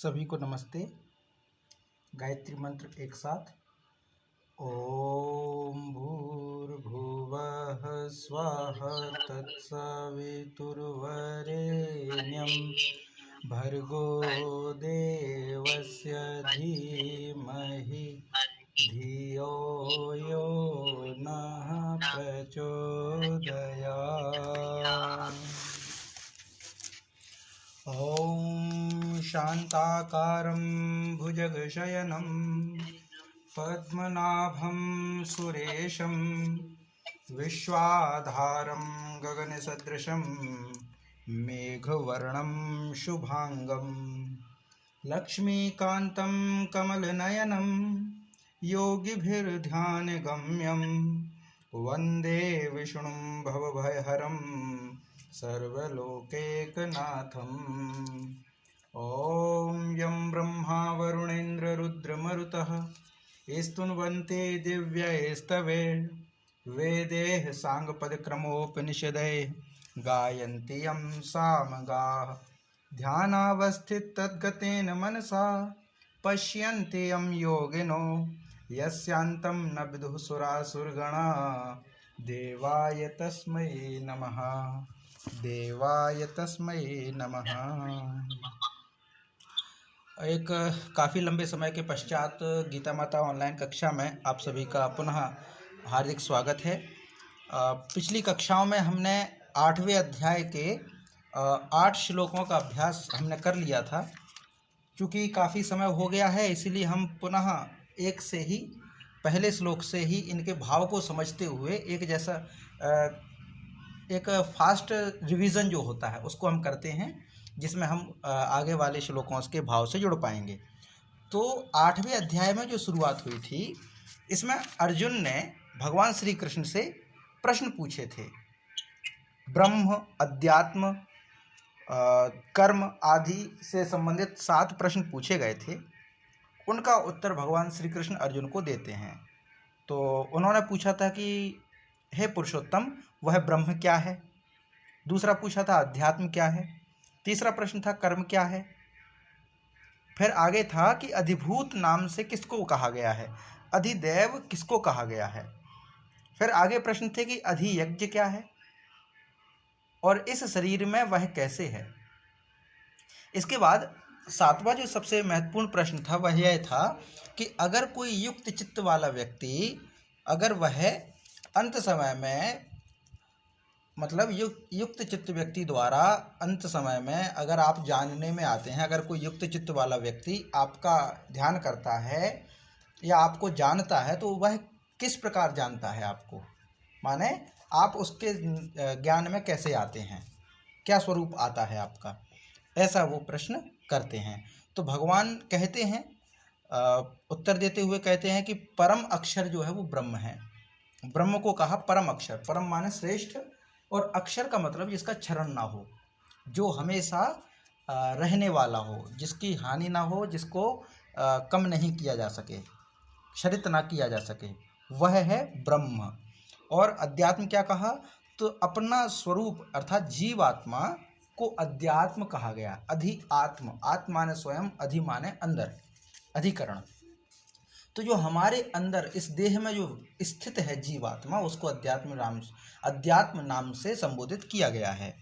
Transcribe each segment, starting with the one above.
सभी को नमस्ते। गायत्री मंत्र एक साथ। ओम भूर्भुवः स्वः तत्सवितुर्वरेण्यं भर्गो देवस्य धीमहि धियो यो नः प्रचोदयात्। ॐ शान्ताकारं भुजगशयनं पद्मनाभं सुरेशं विश्वाधारं गगनसदृशं मेघवर्णं शुभांगं लक्ष्मीकान्तं कमलनयनं योगिभिर्ध्यानगम्यं वन्दे विष्णुं भवभयहरं सर्वलोकैकनाथम्। ॐ यं ब्रह्मा वरुणेन्द्र रुद्रमरुतः स्तुन्वन्ते दिव्यैस्तवैः वेदैः साङ्गपदक्रमोपनिषदैः गायन्ति यं सामगाः ध्यानावस्थिततद्गतेन मनसा पश्यन्ति यं योगिनो यस्यान्तं न विदुः सुरासुरगणा। देवाय तस्मै नमः। देवाय तस्मै नमः। एक काफ़ी लंबे समय के पश्चात गीता माता ऑनलाइन कक्षा में आप सभी का पुनः हार्दिक स्वागत है। पिछली कक्षाओं में हमने 8वें अध्याय के 8 श्लोकों का अभ्यास हमने कर लिया था। चूँकि काफ़ी समय हो गया है, इसीलिए हम पुनः एक से ही पहले श्लोक से ही इनके भाव को समझते हुए एक फास्ट रिवीजन जो होता है उसको हम करते हैं, जिसमें हम आगे वाले श्लोकों के भाव से जुड़ पाएंगे। तो 8वें अध्याय में जो शुरुआत हुई थी, इसमें अर्जुन ने भगवान श्री कृष्ण से प्रश्न पूछे थे। ब्रह्म, अध्यात्म, कर्म आदि से संबंधित 7 प्रश्न पूछे गए थे। उनका उत्तर भगवान श्री कृष्ण अर्जुन को देते हैं। तो उन्होंने पूछा था कि हे पुरुषोत्तम, वह ब्रह्म क्या है। दूसरा पूछा था अध्यात्म क्या है। तीसरा प्रश्न था कर्म क्या है। फिर आगे था कि अधिभूत नाम से किसको कहा गया है, अधिदेव किसको कहा गया है। फिर आगे प्रश्न थे कि अधियज्ञ क्या है और इस शरीर में वह कैसे है। इसके बाद 7वां जो सबसे महत्वपूर्ण प्रश्न था वह यह था कि अगर कोई युक्त चित्त वाला व्यक्ति, अगर वह अंत समय में, मतलब युक्त चित्त व्यक्ति द्वारा अंत समय में अगर आप जानने में आते हैं, अगर कोई युक्त चित्त वाला व्यक्ति आपका ध्यान करता है या आपको जानता है, तो वह किस प्रकार जानता है आपको, माने आप उसके ज्ञान में कैसे आते हैं, क्या स्वरूप आता है आपका, ऐसा वो प्रश्न करते हैं। तो भगवान कहते हैं, उत्तर देते हुए कहते हैं कि परम अक्षर जो है वो ब्रह्म है। ब्रह्म को कहा परम अक्षर। परम माने श्रेष्ठ, और अक्षर का मतलब जिसका क्षरण ना हो, जो हमेशा रहने वाला हो, जिसकी हानि ना हो, जिसको कम नहीं किया जा सके, क्षरित ना किया जा सके, वह है ब्रह्म। और अध्यात्म क्या कहा, तो अपना स्वरूप अर्थात जीवात्मा को अध्यात्म कहा गया। अधि आत्म, आत्मा माने स्वयं, अधि माने अंदर, अधिकरण। तो जो हमारे अंदर इस देह में जो स्थित है जीवात्मा, उसको अध्यात्म नाम से संबोधित किया गया है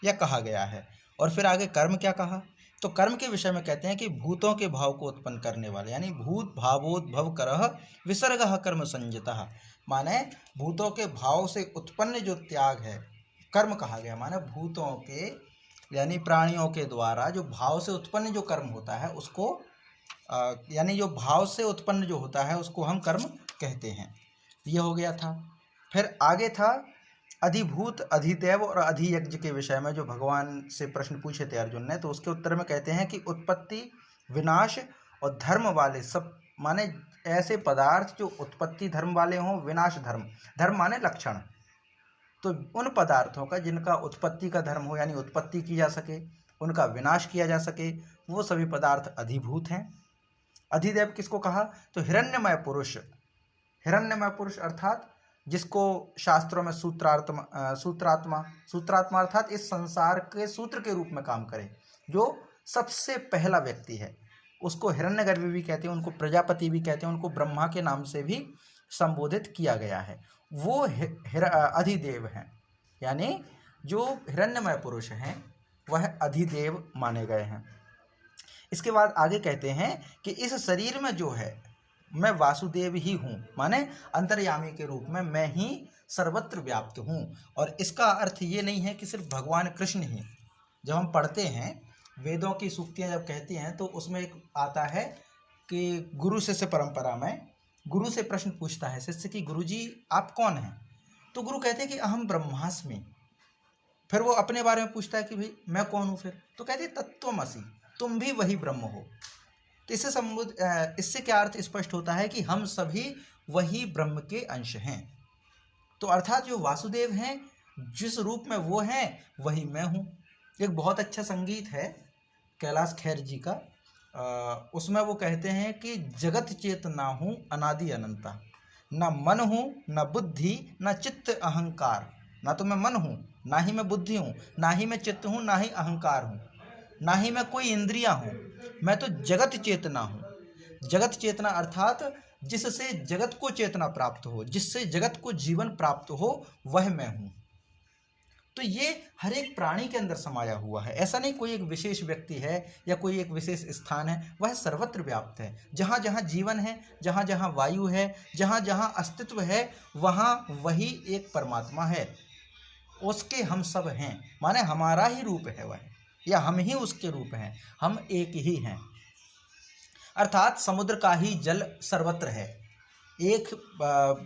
या कहा गया है। और फिर आगे कर्म क्या कहा, तो कर्म के विषय में कहते हैं कि भूतों के भाव को उत्पन्न करने वाले, यानी भूत भावोद्भव करह विसर्गः कर्म संयतः, माने भूतों के भाव से उत्पन्न जो त्याग है कर्म कहा गया। माने भूतों के यानी प्राणियों के द्वारा जो भाव से उत्पन्न जो कर्म होता है उसको यानी जो भाव से उत्पन्न जो होता है उसको हम कर्म कहते हैं। यह हो गया था। फिर आगे था अधिभूत, अधिदेव और अधियज्ञ के विषय में जो भगवान से प्रश्न पूछे थे अर्जुन ने, तो उसके उत्तर में कहते हैं कि उत्पत्ति, विनाश और धर्म वाले सब, माने ऐसे पदार्थ जो उत्पत्ति धर्म वाले हों, विनाश धर्म, धर्म माने लक्षण, तो उन पदार्थों का जिनका उत्पत्ति का धर्म हो, यानी उत्पत्ति की जा सके, उनका विनाश किया जा सके, वो सभी पदार्थ अधिभूत हैं। अधिदेव किसको कहा, तो हिरण्यमय पुरुष। हिरण्यमय पुरुष अर्थात जिसको शास्त्रों में सूत्रात्मा अर्थात इस संसार के सूत्र के रूप में काम करे, जो सबसे पहला व्यक्ति है। उसको हिरण्यगर्भ भी कहते हैं, उनको प्रजापति भी कहते हैं, उनको ब्रह्मा के नाम से भी संबोधित किया गया है। वो अधिदेव हैं, यानी जो हिरण्यमय पुरुष हैं वह अधिदेव माने गए हैं। इसके बाद आगे कहते हैं कि इस शरीर में जो है मैं वासुदेव ही हूँ, माने अंतर्यामी के रूप में मैं ही सर्वत्र व्याप्त हूँ। और इसका अर्थ ये नहीं है कि सिर्फ भगवान कृष्ण ही। जब हम पढ़ते हैं वेदों की सूक्तियाँ जब कहती हैं तो उसमें एक आता है कि गुरु शिष्य परंपरा में गुरु से प्रश्न पूछता है शिष्य कि गुरु जी आप कौन हैं? तो गुरु कहते हैं कि अहम ब्रह्मास्मि। फिर वो अपने बारे में पूछता है कि भाई मैं कौन हूँ? फिर तो कहते हैं तत्त्वमसि, तुम भी वही ब्रह्म हो। तो इससे क्या अर्थ स्पष्ट होता है कि हम सभी वही ब्रह्म के अंश हैं। तो अर्थात जो वासुदेव हैं जिस रूप में वो हैं वही मैं हूँ। एक बहुत अच्छा संगीत है कैलाश खेर जी का, उसमें वो कहते हैं कि जगत चेतना हूँ अनादि अनंता, न मन हूँ न बुद्धि न चित्त अहंकार। ना तो मैं मन हूँ, ना ही मैं बुद्धि हूँ, ना ही मैं चित्त हूँ, ना ही अहंकार हूँ, ना ही मैं कोई इंद्रियां हूँ। मैं तो जगत चेतना हूँ। जगत चेतना अर्थात जिससे जगत को चेतना प्राप्त हो, जिससे जगत को जीवन प्राप्त हो, वह मैं हूँ। तो ये हर एक प्राणी के अंदर समाया हुआ है। ऐसा नहीं कोई एक विशेष व्यक्ति है या कोई एक विशेष स्थान है, वह सर्वत्र व्याप्त है। जहाँ जहाँ जीवन है, जहाँ जहाँ वायु है, जहाँ जहाँ अस्तित्व है, वहाँ वही एक परमात्मा है, उसके हम सब हैं। माने हमारा ही रूप है वह, या हम ही उसके रूप हैं, हम एक ही हैं। अर्थात समुद्र का ही जल सर्वत्र है। एक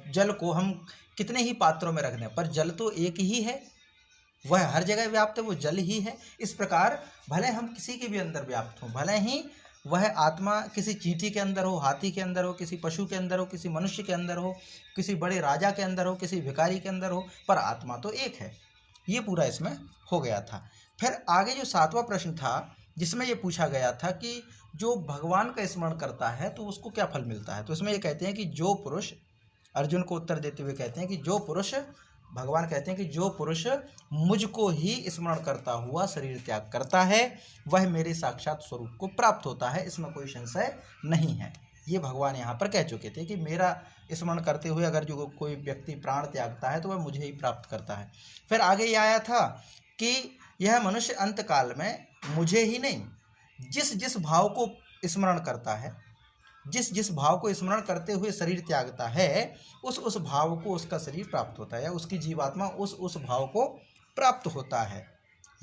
जल को हम कितने ही पात्रों में रख दें, पर जल तो एक ही है, वह हर जगह व्याप्त है, वो जल ही है। इस प्रकार भले हम किसी के भी अंदर व्याप्त हों, भले ही वह आत्मा किसी चींटी के अंदर हो, हाथी के अंदर हो, किसी पशु के अंदर हो, किसी मनुष्य के अंदर हो, किसी बड़े राजा के अंदर हो, किसी भिखारी के अंदर हो, पर आत्मा तो एक है। ये पूरा इसमें हो गया था। फिर आगे जो 7वां प्रश्न था जिसमें ये पूछा गया था कि जो भगवान का स्मरण करता है तो उसको क्या फल मिलता है, तो इसमें ये कहते हैं कि जो पुरुष, अर्जुन को उत्तर देते हुए कहते हैं कि जो पुरुष, भगवान कहते हैं कि जो पुरुष मुझको ही स्मरण करता हुआ शरीर त्याग करता है वह मेरे साक्षात स्वरूप को प्राप्त होता है, इसमें कोई संशय नहीं है। ये भगवान यहाँ पर कह चुके थे कि मेरा स्मरण करते हुए अगर जो कोई व्यक्ति प्राण त्यागता है तो वह मुझे ही प्राप्त करता है। फिर आगे ये आया था कि यह मनुष्य अंत काल में मुझे ही नहीं, जिस जिस भाव को स्मरण करता है, जिस जिस भाव को स्मरण करते हुए शरीर त्यागता है, उस भाव को उसका शरीर प्राप्त होता है, या उसकी जीवात्मा उस भाव को प्राप्त होता है।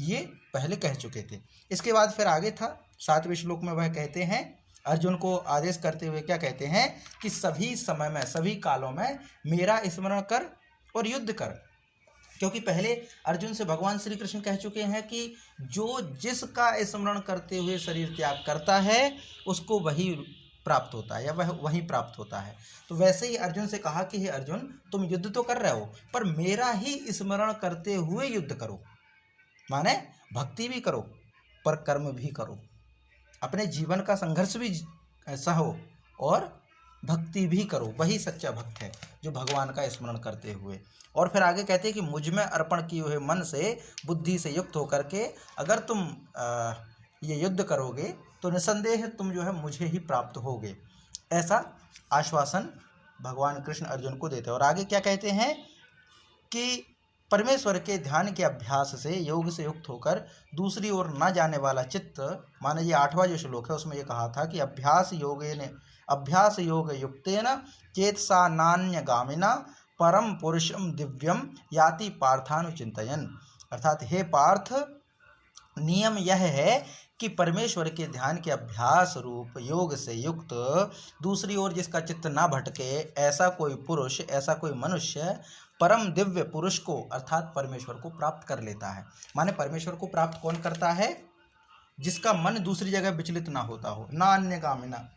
ये पहले कह चुके थे। इसके बाद फिर आगे था 7वें श्लोक में वह कहते हैं, अर्जुन को आदेश करते हुए क्या कहते हैं कि सभी समय में, सभी कालों में मेरा स्मरण कर और युद्ध कर। क्योंकि पहले अर्जुन से भगवान श्री कृष्ण कह चुके हैं कि जो जिसका स्मरण करते हुए शरीर त्याग करता है उसको वही प्राप्त होता है, या वह वहीं प्राप्त होता है। तो वैसे ही अर्जुन से कहा कि हे अर्जुन, तुम युद्ध तो कर रहे हो पर मेरा ही स्मरण करते हुए युद्ध करो, माने भक्ति भी करो पर कर्म भी करो, अपने जीवन का संघर्ष भी सहो और भक्ति भी करो। वही सच्चा भक्त है जो भगवान का स्मरण करते हुए। और फिर आगे कहते हैं कि मुझ में अर्पण किए हुए मन से, बुद्धि से युक्त होकर के अगर तुम ये युद्ध करोगे तो निसंदेह तुम जो है मुझे ही प्राप्त होगे, ऐसा आश्वासन भगवान कृष्ण अर्जुन को देते हैं। और आगे क्या कहते हैं कि परमेश्वर के ध्यान के अभ्यास से, योग से युक्त होकर दूसरी ओर न जाने वाला चित्त, माने ये 8वां जो श्लोक है उसमें ये कहा था कि अभ्यास योग युक्तेन चेतसा नान्यगामिना परम पुरुषम दिव्यम याति पार्थानुचिंतयन्। अर्थात हे पार्थ, नियम यह है कि परमेश्वर के ध्यान के अभ्यास रूप योग से युक्त दूसरी ओर जिसका चित्त ना भटके, ऐसा कोई पुरुष, ऐसा कोई मनुष्य परम दिव्य पुरुष को अर्थात परमेश्वर को प्राप्त कर लेता है। माने परमेश्वर को प्राप्त कौन करता है? जिसका मन दूसरी जगह विचलित ना होता हो। ना अन्यगामिना,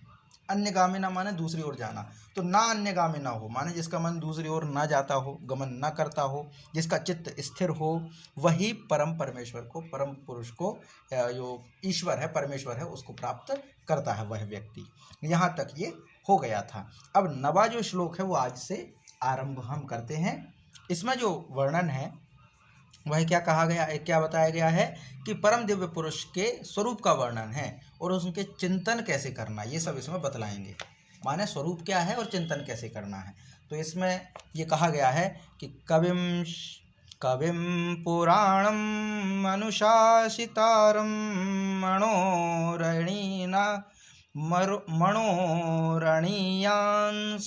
अन्यगामिना माने दूसरी ओर जाना, तो ना अन्यगामिना हो माने जिसका मन दूसरी ओर ना जाता हो, गमन ना करता हो, जिसका चित्त स्थिर हो, वही परम परमेश्वर को, परम पुरुष को, जो ईश्वर है, परमेश्वर है, उसको प्राप्त करता है वह व्यक्ति। यहाँ तक ये हो गया था। अब 9वां जो श्लोक है वो आज से आरंभ हम करते हैं। इसमें जो वर्णन है वह क्या कहा गया, क्या बताया गया है कि परम दिव्य पुरुष के स्वरूप का वर्णन है और उनके चिंतन कैसे करना, ये सब इसमें बतलाएंगे। माने स्वरूप क्या है और चिंतन कैसे करना है। तो इसमें ये कहा गया है कि कविम पुराणम अनुशासितारम मनोरणीना मनोरणीयान्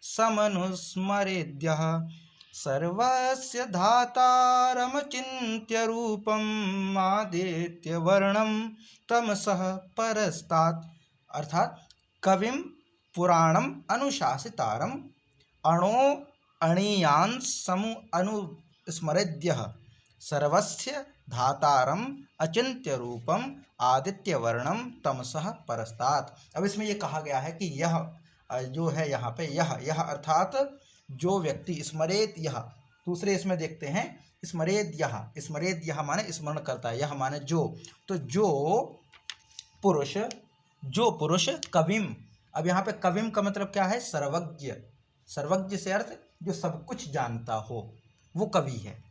समनुस्मरेद्यः सर्वस्य धातारमचिन्त्य रूपम् आदित्यवर्णं तमसः परस्तात्। अर्थात कविम पुराणम अनुशासितारम अणीयान् समु अनुस्मरेद्यः सर्वस्य धातारम अचिन्त्य रूपम आदित्यवर्णम तमसः परस्तात्। अब इसमें ये कहा गया है कि यह जो है यहाँ पे यह अर्थात जो व्यक्ति स्मरेत, यह दूसरे इसमें देखते हैं स्मरेत यह माने स्मरण करता है, यह माने जो, तो जो पुरुष कविम। अब यहाँ पे कविम का मतलब क्या है, सर्वज्ञ। सर्वज्ञ से अर्थ जो सब कुछ जानता हो वो कवि है,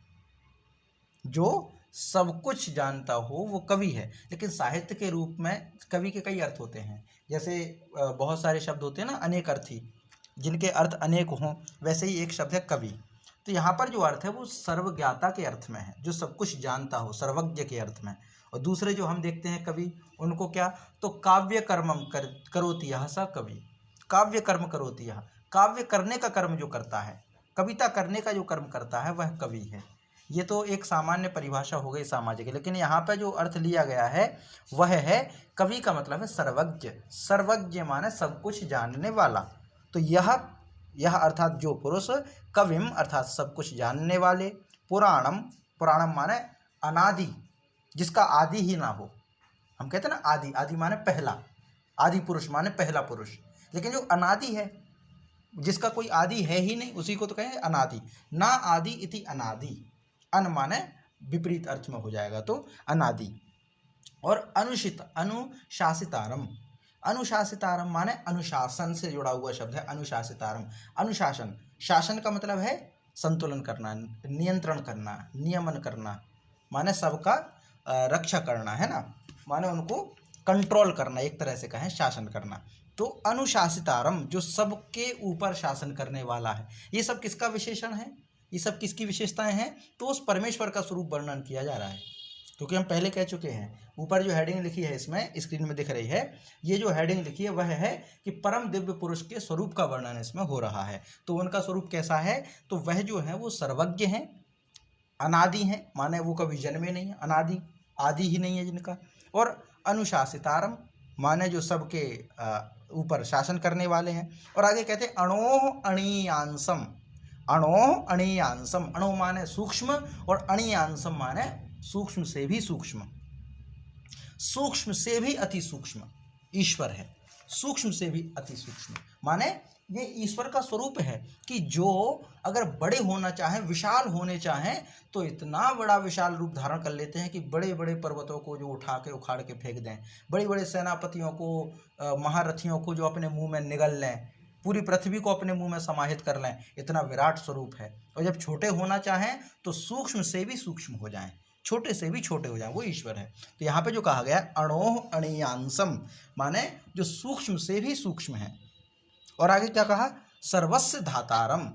जो सब कुछ जानता हो वो कवि है। लेकिन साहित्य के रूप में कवि के कई अर्थ होते हैं, जैसे बहुत सारे शब्द होते हैं ना अनेक-अर्थी, जिनके अर्थ अनेक हों, वैसे ही एक शब्द है कवि। तो यहाँ पर जो अर्थ है वो सर्वज्ञाता के अर्थ में है, जो सब कुछ जानता हो, सर्वज्ञ के अर्थ में। और दूसरे जो हम देखते हैं कवि, उनको क्या, तो काव्य कर्मम करोति यह स कवि, काव्य कर्म करोति यह, काव्य करने का कर्म जो करता है, कविता करने का जो कर्म करता है वह कवि है। ये तो एक सामान्य परिभाषा हो गई सामाजिक, लेकिन यहाँ पर जो अर्थ लिया गया है वह है कवि का मतलब है सर्वज्ञ। सर्वज्ञ माने सब कुछ जानने वाला। तो यह अर्थात जो पुरुष कविम अर्थात सब कुछ जानने वाले, पुराणम माने अनादि, जिसका आदि ही ना हो। हम कहते हैं ना आदि माने पहला, आदि पुरुष माने पहला पुरुष, लेकिन जो अनादि है, जिसका कोई आदि है ही नहीं, उसी को तो कहें अनादि। ना आदि इति अनादि, अन माने विपरीत अर्थ में हो जाएगा तो अनादि। और अनुशासितारम माने अनुशासन से जुड़ा हुआ शब्द है अनुशासितारम। अनुशासन, शासन का मतलब है संतुलन करना, नियंत्रण करना, नियमन करना, माने सबका रक्षा करना है ना, माने उनको कंट्रोल करना, एक तरह से कहें शासन करना। तो अनुशासितारम जो सबके ऊपर शासन करने वाला है। ये सब किसका विशेषण है, ये सब किसकी विशेषताएं हैं, तो उस परमेश्वर का स्वरूप वर्णन किया जा रहा है। क्योंकि हम पहले कह चुके हैं, ऊपर जो हेडिंग लिखी है इसमें स्क्रीन में दिख रही है, ये जो हेडिंग लिखी है वह है कि परम दिव्य पुरुष के स्वरूप का वर्णन इसमें हो रहा है। तो उनका स्वरूप कैसा है, तो वह जो है वो सर्वज्ञ हैं, अनादि हैं, माने वो कभी जन्मे नहीं है, अनादि आदि ही नहीं है जिनका। और अनुशासितारम माने जो सबके ऊपर शासन करने वाले हैं। और आगे कहते हैं अणोह अणीयांसम, अणोह अणीयांसम, अणो माने सूक्ष्म और अणीयांसम माने सूक्ष्म से भी सूक्ष्म, सूक्ष्म से भी अति सूक्ष्म ईश्वर है, सूक्ष्म से भी अति सूक्ष्म। माने ये ईश्वर का स्वरूप है कि जो अगर बड़े होना चाहें, विशाल होने चाहें, तो इतना बड़ा विशाल रूप धारण कर लेते हैं कि बड़े बड़े पर्वतों को जो उठा के उखाड़ के फेंक दें, बड़े बड़े सेनापतियों को, महारथियों को जो अपने मुंह में निगल लें, पूरी पृथ्वी को अपने मुंह में समाहित कर लें, इतना विराट स्वरूप है। और जब छोटे होना चाहें तो सूक्ष्म से भी सूक्ष्म हो जाएं, छोटे से भी छोटे हो जाएं, वो ईश्वर है। तो यहाँ पे जो कहा गया अणोह अणीयांसम माने जो सूक्ष्म से भी सूक्ष्म है। और आगे क्या कहा, सर्वस्य धातारम,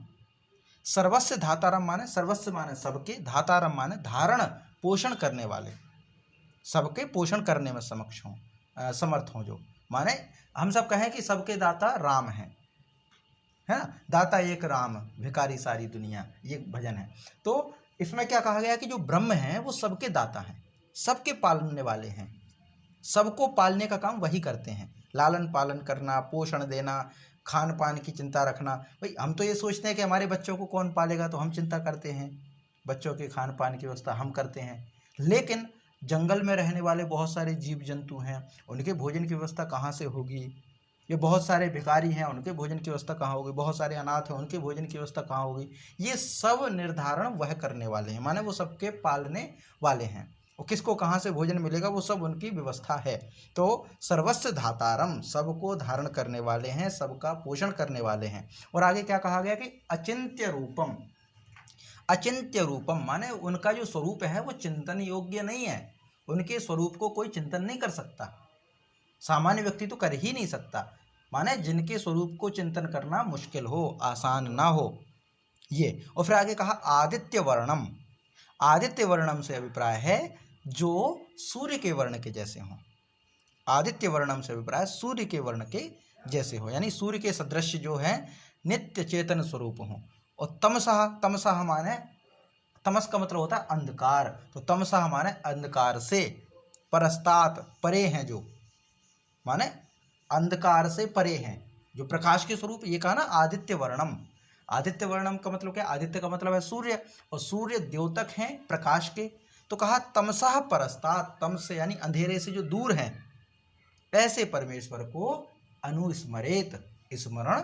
सर्वस्य धातारम माने सर्वस्य माने सबके, धातारम माने धारण पोषण करने वाले, सबके पोषण करने में समक्ष हों, समर्थ हों। जो माने हम सब कहें कि सबके दाता राम है ना, दाता एक राम भिखारी सारी दुनिया, ये भजन है। तो इसमें क्या कहा गया कि जो ब्रह्म है वो सबके दाता हैं, सबके पालने वाले हैं, सबको पालने का काम वही करते हैं, लालन पालन करना, पोषण देना, खान पान की चिंता रखना। भाई हम तो ये सोचते हैं कि हमारे बच्चों को कौन पालेगा, तो हम चिंता करते हैं, बच्चों के खान पान की व्यवस्था हम करते हैं। लेकिन जंगल में रहने वाले बहुत सारे जीव जंतु हैं, उनके भोजन की व्यवस्था कहाँ से होगी, ये बहुत सारे भिखारी हैं, उनके भोजन की व्यवस्था कहाँ होगी, बहुत सारे अनाथ हैं, उनके भोजन की व्यवस्था कहाँ होगी, ये सब निर्धारण वह करने वाले हैं, माने वो सबके पालने वाले हैं। और किसको कहाँ से भोजन मिलेगा वो सब उनकी व्यवस्था है। तो सर्वस्य धातारम, सबको धारण करने वाले हैं, सबका पोषण करने वाले हैं। और आगे क्या कहा गया कि अचिंत्य रूपम, अचिंत्य रूपम, माने उनका जो स्वरूप है वो चिंतन योग्य नहीं है, उनके स्वरूप को कोई चिंतन नहीं कर सकता, सामान्य व्यक्ति तो कर ही नहीं सकता, माने जिनके स्वरूप को चिंतन करना मुश्किल हो, आसान ना हो ये। और फिर आगे कहा आदित्य वर्णम, आदित्य वर्णम से अभिप्राय है जो सूर्य के वर्ण के जैसे हो, आदित्य वर्णम से अभिप्राय सूर्य के वर्ण के जैसे हो, यानी सूर्य के सदृश जो है नित्य चेतन स्वरूप हो। और तमसः, तमसः माने तमस का मतलब होता है अंधकार, तो तमसः माने अंधकार से, परस्तात परे हैं जो, माने अंधकार से परे हैं जो प्रकाश के स्वरूप, ये कहा ना आदित्य वर्णम। आदित्य वर्णम का मतलब क्या, आदित्य का मतलब है सूर्य, और सूर्य द्योतक हैं प्रकाश के, तो कहा तमसः परस्तात, तम से यानी अंधेरे से जो दूर हैं, ऐसे परमेश्वर को अनुस्मरेत, स्मरण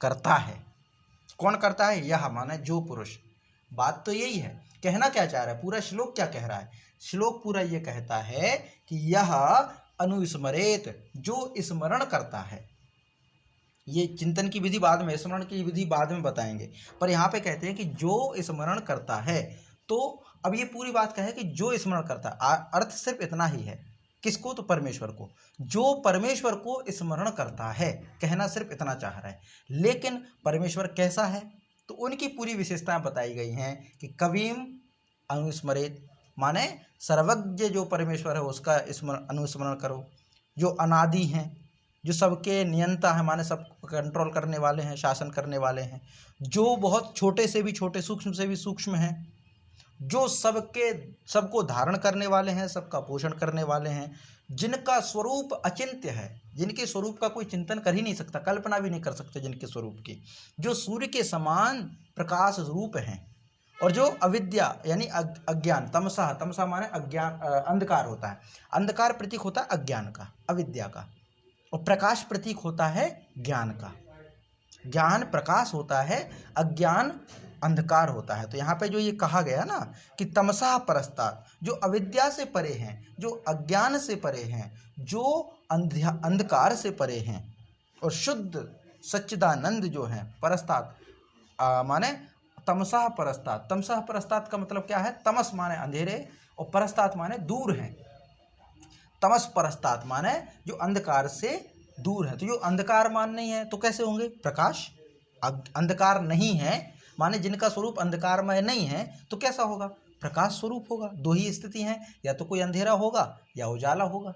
करता है। कौन करता है, यह माने जो पुरुष। बात तो यही है, कहना क्या चाह रहा है, पूरा श्लोक क्या कह रहा है, श्लोक पूरा ये कहता है कि यह अनुस्मरेत, जो स्मरण करता है। ये चिंतन की विधि बाद में, स्मरण की विधि बाद में बताएंगे, पर यहाँ पे कहते हैं कि जो स्मरण करता है। तो अब ये पूरी बात कहे कि जो स्मरण करता है, अर्थ सिर्फ इतना ही है, किसको, तो परमेश्वर को, जो परमेश्वर को स्मरण करता है, कहना सिर्फ इतना चाह रहा है। लेकिन परमेश्वर कैसा है, तो उनकी पूरी विशेषताएं बताई गई हैं कि कविम अनुस्मरेत, माने सर्वज्ञ जो परमेश्वर है उसका अनुस्मरण करो, जो अनादि हैं, जो सबके नियंता है, माने सब कंट्रोल करने वाले हैं, शासन करने वाले हैं, जो बहुत छोटे से भी छोटे, सूक्ष्म से भी सूक्ष्म हैं, जो सबको धारण करने वाले हैं, सबका पोषण करने वाले हैं, जिनका स्वरूप अचिंत्य है, जिनके स्वरूप का कोई चिंतन कर ही नहीं सकता, कल्पना भी नहीं कर सकते जिनके स्वरूप की, जो सूर्य के समान प्रकाश रूप हैं, और जो अविद्या यानी अज्ञान, तमसा, तमसा माने अज्ञान, अंधकार होता है, अंधकार प्रतीक होता है अज्ञान का, अविद्या का, और प्रकाश प्रतीक होता है ज्ञान का, ज्ञान प्रकाश होता है, अज्ञान अंधकार होता है। तो यहाँ पे जो ये कहा गया ना कि तमसा परस्तात्, जो अविद्या से परे हैं, जो अज्ञान से परे हैं, जो अंधकार से परे हैं, और शुद्ध सच्चिदानंद जो हैं, परस्तात् माने तमसा परस्तात्, तमसा परस्तात् का मतलब क्या है, तमस माने अंधेरे, और परस्तात् माने दूर हैं, तमस परस्तात् माने जो अंधकार से दूर है। तो जो अंधकार मान नहीं है तो कैसे होंगे, प्रकाश, अंधकार नहीं है माने जिनका स्वरूप अंधकारमय नहीं है तो कैसा होगा, प्रकाश स्वरूप होगा। दो ही स्थिति हैं, या तो कोई अंधेरा होगा या उजाला होगा,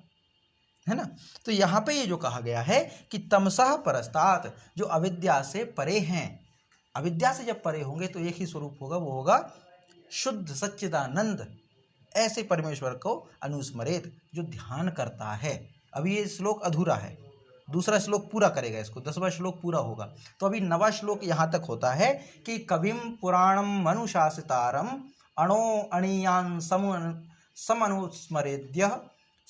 है ना। तो यहाँ पे ये जो कहा गया है कि तमसः परस्तात्, जो अविद्या से परे हैं, अविद्या से जब परे होंगे तो एक ही स्वरूप होगा, वो होगा शुद्ध सच्चिदानंद, ऐसे परमेश्वर को अनुस्मरेत, जो ध्यान करता है। अभी ये श्लोक अधूरा है, दूसरा श्लोक पूरा करेगा इसको, 10वां श्लोक पूरा होगा। तो अभी 9वां श्लोक यहाँ तक होता है कि कविम पुराणम मनुशासितारम अणो अणीयान समनुस्मरेद्य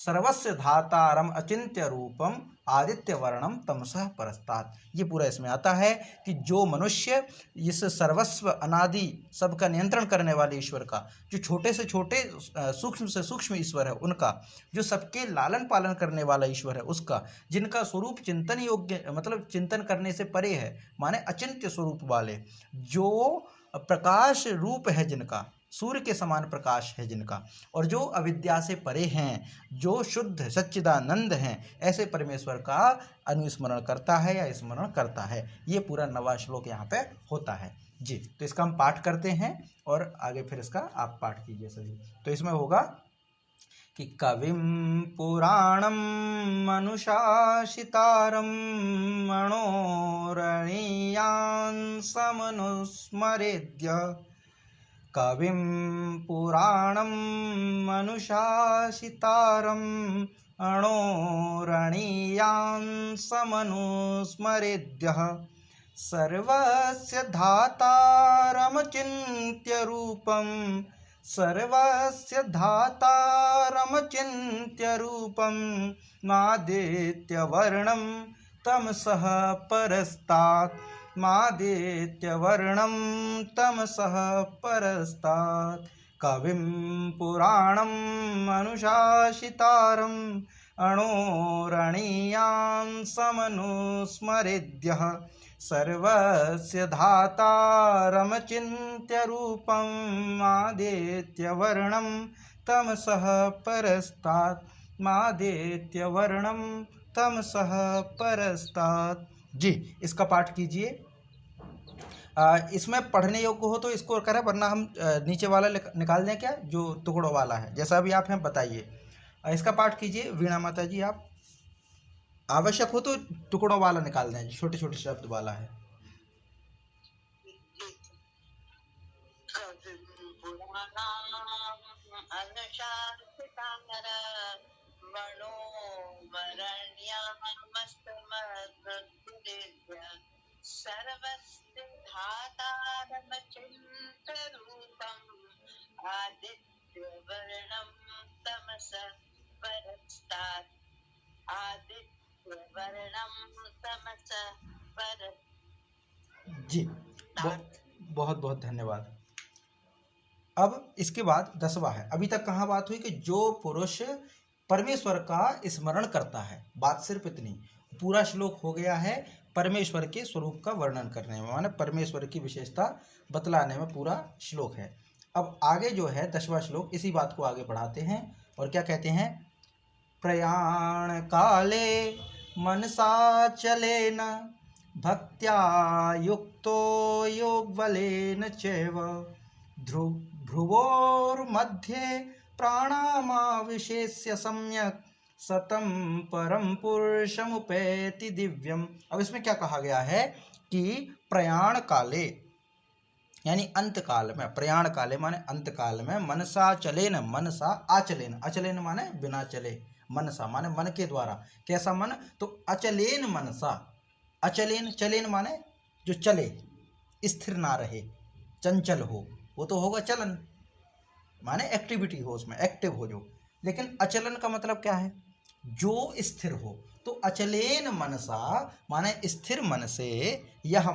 सर्वस्य धातारम अचिंत्य रूपम आदित्य वर्णम तमसः परस्तात्। ये पूरा इसमें आता है कि जो मनुष्य इस सर्वस्व अनादि सबका नियंत्रण करने वाले ईश्वर का, जो छोटे से छोटे सूक्ष्म से सूक्ष्म ईश्वर है उनका, जो सबके लालन पालन करने वाला ईश्वर है उसका, जिनका स्वरूप चिंतन योग्य, मतलब चिंतन करने से परे है, माने अचिंत्य स्वरूप वाले, जो प्रकाश रूप है जिनका, सूर्य के समान प्रकाश है जिनका, और जो अविद्या से परे हैं, जो शुद्ध सच्चिदानंद हैं, ऐसे परमेश्वर का अनुस्मरण करता है या स्मरण करता है। ये पूरा 9वां श्लोक यहाँ पे होता है जी। तो इसका हम पाठ करते हैं और आगे फिर इसका आप पाठ कीजिए सभी। तो इसमें होगा कि कविम पुराणम मनुशासितारम मनोरणीयान समनुस्मरेद्य, कविं पुराणं मनुशासितारं अणोरणीयान् समनुस्मरेद्यः सर्वस्य धातारमचिन्त्य रूपं, सर्वस्य धातारमचिन्त्य रूपं मादित्यवर्णं तमसः परस्तात्, मादित्यवर्णं तमसः परस्तात्, कविं पुराणं मनुशासितारं अणोरणीयान् समनुस्मरेद्यः सर्वस्य धातारमचिन्त्य रूपम् आदित्यवर्णं तमसः परस्तात् मादित्यवर्णं तमसः परस्तात्। जी, इसका पाठ कीजिए। इसमें पढ़ने योग्य हो तो इसको करें, वरना हम नीचे वाला निकाल दें क्या, जो टुकड़ों वाला है, जैसा भी आप हमें बताइए। इसका पाठ कीजिए वीणा माता जी। आप आवश्यक हो तो टुकड़ों वाला निकाल दें, छोटे छोटे शब्द वाला है। सर्वस्य धातारमचिन्त्यरूपम् आदित्यवर्णं तमसः परस्तात् आदित्यवर्णं तमसः परस्तात्। जी, बहुत बहुत धन्यवाद। अब इसके बाद 10वां है। अभी तक कहाँ बात हुई कि जो पुरुष परमेश्वर का स्मरण करता है, बात सिर्फ इतनी। पूरा श्लोक हो गया है परमेश्वर के स्वरूप का वर्णन करने में, माने परमेश्वर की विशेषता बतलाने में पूरा श्लोक है। अब आगे जो है 10वां श्लोक, इसी बात को आगे बढ़ाते हैं और क्या कहते हैं। प्रयाण काले मनसा चलेन भक्त्या युक्तो योगबलेन चैव भ्रुवोर्मध्ये प्राणामाविशेष्य सम्यक सतम परम पुरुषमुपैति दिव्यम। अब इसमें क्या कहा गया है कि प्रयाण काले यानी अंत काल में, प्रयाण काले माने अंत काल में, मनसा चलेन, मनसा आचलेन, अचलेन माने बिना चले, मनसा माने मन के द्वारा। कैसा मन, तो अचलेन मनसा, अचलेन, चलेन माने जो चले, स्थिर ना रहे, चंचल हो, वो तो होगा चलन, माने एक्टिविटी हो, उसमें एक्टिव हो जो। लेकिन अचलन का मतलब क्या है, जो स्थिर हो। तो अचलेन मनसा माने स्थिर मन से, यह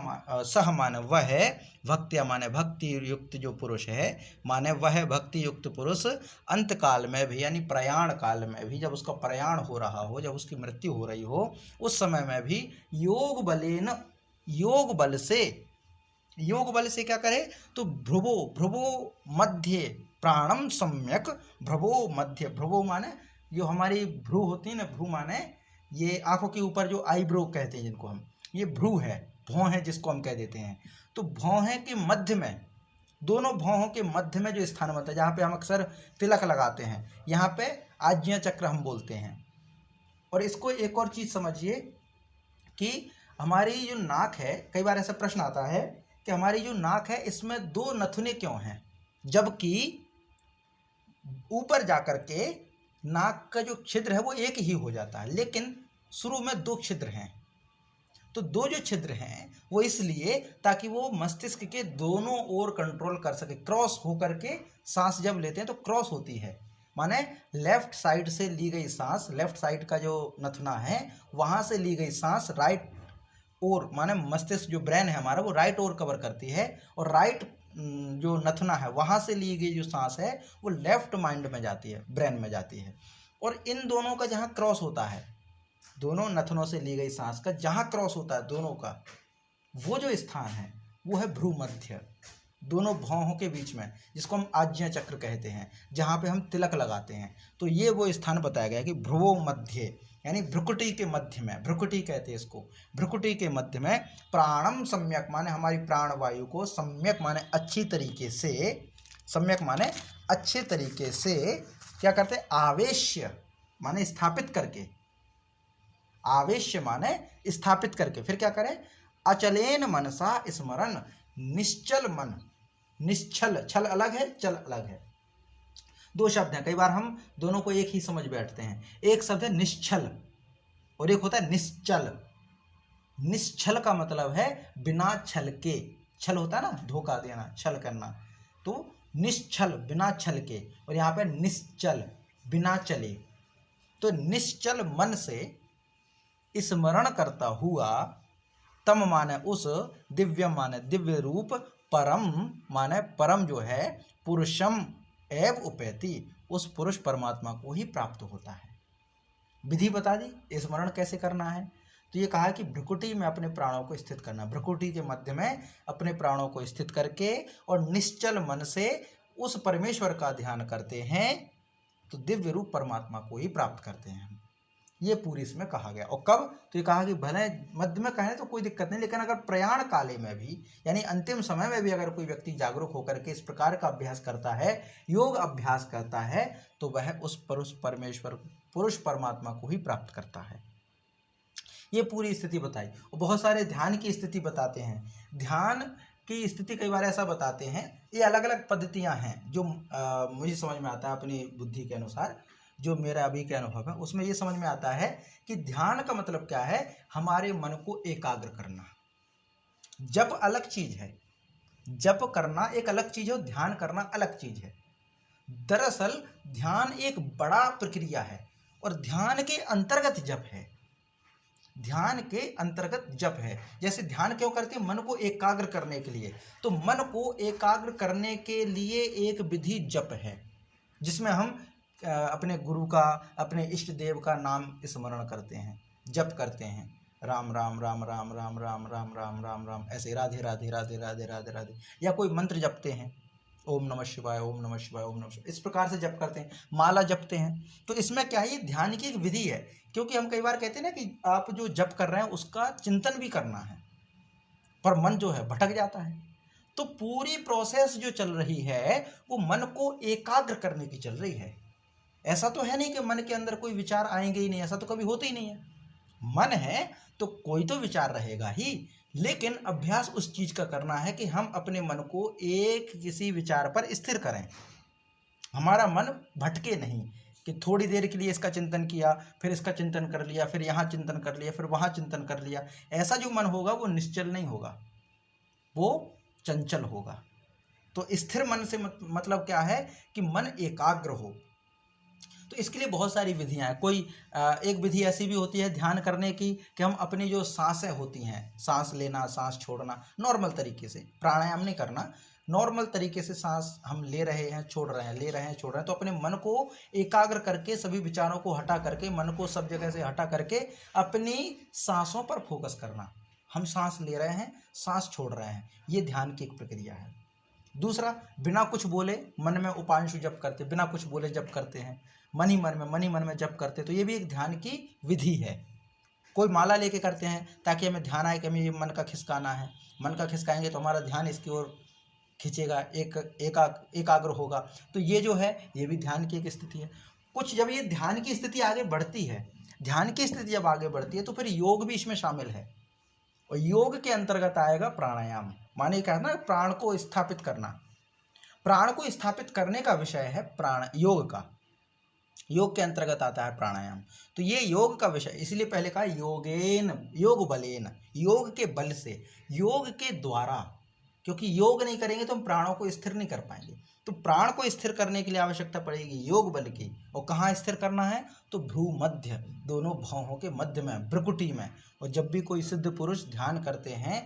सह माने वह, भक्त्या माने भक्ति युक्त जो पुरुष है, माने वह भक्ति युक्त पुरुष अंत काल में भी यानी प्रयाण काल में भी, जब उसका प्रयाण हो रहा हो, जब उसकी मृत्यु हो रही हो, उस समय में भी योग बलेन, योग बल से, योग बल से क्या करे, तो भ्रुवो, भ्रुवो मध्य प्राणम सम्यक, भ्रुवो मध्य, भ्रुवो माने जो हमारी भ्रू होती है ना, भ्रू माने ये आंखों के ऊपर जो आईब्रो कहते हैं जिनको हम, ये भ्रू है, भौं है जिसको हम कह देते हैं। तो भौं है के मध्य में, दोनों भौहों के मध्य में जो स्थान होता है, जहाँ पे हम अक्सर तिलक लगाते हैं, यहाँ पे आज्ञा चक्र हम बोलते हैं। और इसको एक और चीज़ समझिए कि हमारी जो नाक है, कई बार ऐसा प्रश्न आता है कि हमारी जो नाक है इसमें 2 नथुने क्यों हैं, जबकि ऊपर जाकर के नाक का जो छिद्र है वो एक ही हो जाता है, लेकिन शुरू में 2 छिद्र हैं। तो 2 जो छिद्र हैं वो इसलिए ताकि वो मस्तिष्क के दोनों ओर कंट्रोल कर सके, क्रॉस होकर के सांस जब लेते हैं तो क्रॉस होती है, माने लेफ्ट साइड से ली गई सांस, लेफ्ट साइड का जो नथुना है वहाँ से ली गई सांस राइट ओर, माने मस्तिष्क जो ब्रेन है हमारा वो राइट ओर कवर करती है, और राइट जो नथुना है वहाँ से ली गई जो सांस है वो लेफ्ट माइंड में जाती है, ब्रेन में जाती है। और इन दोनों का जहाँ क्रॉस होता है, दोनों नथनों से ली गई सांस का जहाँ क्रॉस होता है दोनों का, वो जो स्थान है वो है भ्रू मध्य, दोनों भौहों के बीच में, जिसको हम आज्ञा चक्र कहते हैं, जहाँ पे हम तिलक लगाते हैं। तो ये वो स्थान बताया गया कि भ्रुवो मध्य यानी भ्रुकुटी के मध्य में, भ्रुकुटी कहते हैं इसको, भ्रुकुटी के मध्य में प्राणम सम्यक माने हमारी प्राण वायु को, सम्यक माने अच्छी तरीके से, सम्यक माने अच्छे तरीके से क्या करते हैं, आवेश्य माने स्थापित करके, आवेश्य माने स्थापित करके, फिर क्या करें, अचलेन मनसा स्मरण, निश्चल मन, निश्चल, छल अलग है, चल अलग है, 2 शब्द हैं, कई बार हम दोनों को एक ही समझ बैठते हैं। एक शब्द है निश्चल और एक होता है निश्चल। निश्चल का मतलब है बिना छल के, छल होता है ना धोखा देना, छल करना, तो निश्चल बिना छल के, और यहाँ पे निश्चल बिना चले। तो निश्चल मन से स्मरण करता हुआ, तम माने उस, दिव्यम माने दिव्य रूप, परम माने परम जो है, पुरुषम एव उपैति, उस पुरुष परमात्मा को ही प्राप्त होता है। विधि बता दी स्मरण कैसे करना है। तो ये कहा कि भ्रुकुटी में अपने प्राणों को स्थित करना, भ्रुकुटी के मध्य में अपने प्राणों को स्थित करके और निश्चल मन से उस परमेश्वर का ध्यान करते हैं तो दिव्य रूप परमात्मा को ही प्राप्त करते हैं। ये पूरी इसमें कहा गया। और कब, तो ये कहा कि भले मध्य में कहें तो कोई दिक्कत नहीं, लेकिन अगर प्रयाण काले में भी यानी अंतिम समय में भी अगर कोई व्यक्ति जागरूक होकर के इस प्रकार का अभ्यास करता है, योग अभ्यास करता है, तो वह उस परमेश्वर पुरुष परमात्मा को ही प्राप्त करता है। ये पूरी स्थिति बताई। और बहुत सारे ध्यान की स्थिति बताते हैं। ध्यान की स्थिति कई बार ऐसा बताते हैं, ये अलग अलग पद्धतियां हैं जो मुझे समझ में आता है अपनी बुद्धि के अनुसार, जो मेरा अभी के अनुभव है उसमें ये समझ में आता है कि ध्यान का मतलब क्या है, हमारे मन को एकाग्र करना। जप अलग चीज है, जप करना एक अलग चीज है और ध्यान करना अलग चीज है। दरअसल ध्यान एक बड़ा प्रक्रिया है और ध्यान के अंतर्गत जप है, ध्यान के अंतर्गत जप है। जैसे ध्यान क्यों करते हैं, मन को एकाग्र करने के लिए, तो मन को एकाग्र करने के लिए एक विधि जप है जिसमें हम अपने गुरु का, अपने इष्ट देव का नाम स्मरण करते हैं, जप करते हैं, राम राम राम राम राम राम राम राम राम राम, ऐसे राधे राधे राधे राधे राधे राधे, या कोई मंत्र जपते हैं, ओम नमः शिवाय ओम नमः शिवाय ओम नमः शिवाय, इस प्रकार से जप करते हैं, माला जपते हैं। तो इसमें क्या है, ये ध्यान की एक विधि है। क्योंकि हम कई बार कहते हैं ना कि आप जो जप कर रहे हैं उसका चिंतन भी करना है, पर मन जो है भटक जाता है। तो पूरी प्रोसेस जो चल रही है वो मन को एकाग्र करने की चल रही है। ऐसा तो है नहीं कि मन के अंदर कोई विचार आएंगे ही नहीं, ऐसा तो कभी होता ही नहीं है। मन है तो कोई तो विचार रहेगा ही, लेकिन अभ्यास उस चीज का करना है कि हम अपने मन को एक किसी विचार पर स्थिर करें, हमारा मन भटके नहीं कि थोड़ी देर के लिए इसका चिंतन किया, फिर इसका चिंतन कर लिया, फिर यहाँ चिंतन कर लिया, फिर वहाँ चिंतन कर लिया। ऐसा जो मन होगा वो निश्चल नहीं होगा, वो चंचल होगा। तो स्थिर मन से मतलब क्या है कि मन एकाग्र हो। तो इसके लिए बहुत सारी विधियां हैं। कोई एक विधि ऐसी भी होती है ध्यान करने की कि हम अपनी जो सांसें होती हैं, सांस लेना सांस छोड़ना, नॉर्मल तरीके से, प्राणायाम नहीं करना, नॉर्मल तरीके से सांस हम ले रहे हैं छोड़ रहे हैं, ले रहे हैं छोड़ रहे हैं, तो अपने मन को एकाग्र करके सभी विचारों को हटा करके, मन को सब जगह से हटा करके अपनी सांसों पर फोकस करना। हम सांस ले रहे हैं, सांस छोड़ रहे हैं, ये ध्यान की एक प्रक्रिया है। दूसरा, बिना कुछ बोले मन में उपांशु जप करते, बिना कुछ बोले जप करते हैं, मन ही मन में जप करते, तो ये भी एक ध्यान की विधि है। कोई माला लेके करते हैं ताकि हमें ध्यान आए कि हमें ये मन का खिसकाना है, मन का खिसकाएंगे तो हमारा ध्यान इसकी ओर खींचेगा, एकाग्र होगा। तो ये जो है ये भी ध्यान की एक स्थिति है। कुछ जब ये ध्यान की स्थिति आगे बढ़ती है, ध्यान की स्थिति जब आगे बढ़ती है तो फिर योग भी इसमें शामिल है, और योग के अंतर्गत आएगा प्राणायाम। माने क्या है ना, प्राण को स्थापित करना। प्राण को स्थापित करने का विषय है प्राण योग का, योग के अंतर्गत आता है प्राणायाम। तो ये योग का विषय, इसलिए पहले कहा योगेन, योग बलेन, योग के बल से, योग के द्वारा, क्योंकि योग नहीं करेंगे तो हम प्राणों को स्थिर नहीं कर पाएंगे। तो प्राण को स्थिर करने के लिए आवश्यकता पड़ेगी योग बल की। और कहाँ स्थिर करना है, तो भ्रू मध्य, दोनों भौहों के मध्य में, भ्रुकुटी में। और जब भी कोई सिद्ध पुरुष ध्यान करते हैं,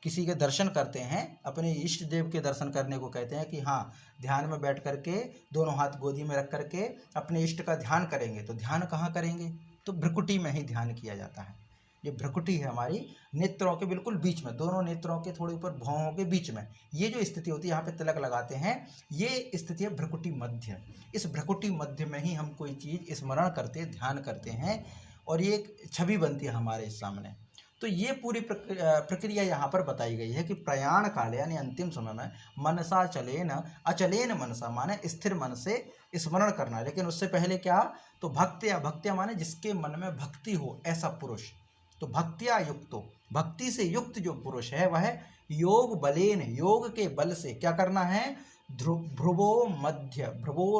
किसी के दर्शन करते हैं, अपने इष्ट देव के दर्शन करने को कहते हैं कि हाँ ध्यान में बैठ करके दोनों हाथ गोदी में रख करके अपने इष्ट का ध्यान करेंगे, तो ध्यान कहाँ करेंगे, तो भ्रुकुटी में ही ध्यान किया जाता है। ये भ्रुकुटी है हमारी नेत्रों के बिल्कुल बीच में, दोनों नेत्रों के थोड़े ऊपर भौहों के बीच में ये जो स्थिति होती है, यहाँ पे तिलक लगाते हैं, ये स्थिति है भ्रुकुटी मध्य। इस भ्रुकुटी मध्य में ही हम कोई चीज़ स्मरण करते, ध्यान करते हैं, और ये एक छवि बनती है हमारे सामने। तो ये पूरी प्रक्रिया यहाँ पर बताई गई है कि प्रयाण काल यानी अंतिम समय में मनसा चलेन अचलेन मनसा, माने स्थिर मन से स्मरण करना। लेकिन उससे पहले क्या, तो भक्त्या, भक्त्या माने जिसके मन में भक्ति हो, ऐसा पुरुष। तो भक्त्या युक्तो, भक्ति से युक्त जो पुरुष है वह योग बलेन, योग के बल से क्या करना है, भ्रुवोर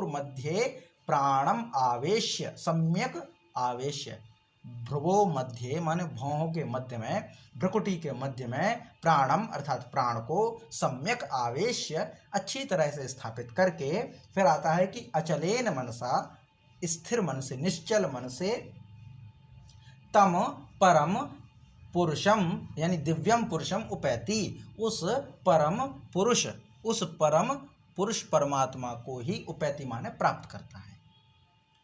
मध्य प्राणम आवेश्य, सम्यक आवेश्य। भ्रुवो मध्य माने भौहों के मध्य में, भ्रुकुटी के मध्य में प्राणम अर्थात प्राण को सम्यक आवेश्य, अच्छी तरह से स्थापित करके फिर आता है कि अचलेन मनसा, स्थिर मन से, निश्चल मन से, तम परम पुरुषम यानी दिव्यम पुरुषम उपैति, उस परम पुरुष परमात्मा को ही उपैति माने प्राप्त करता है।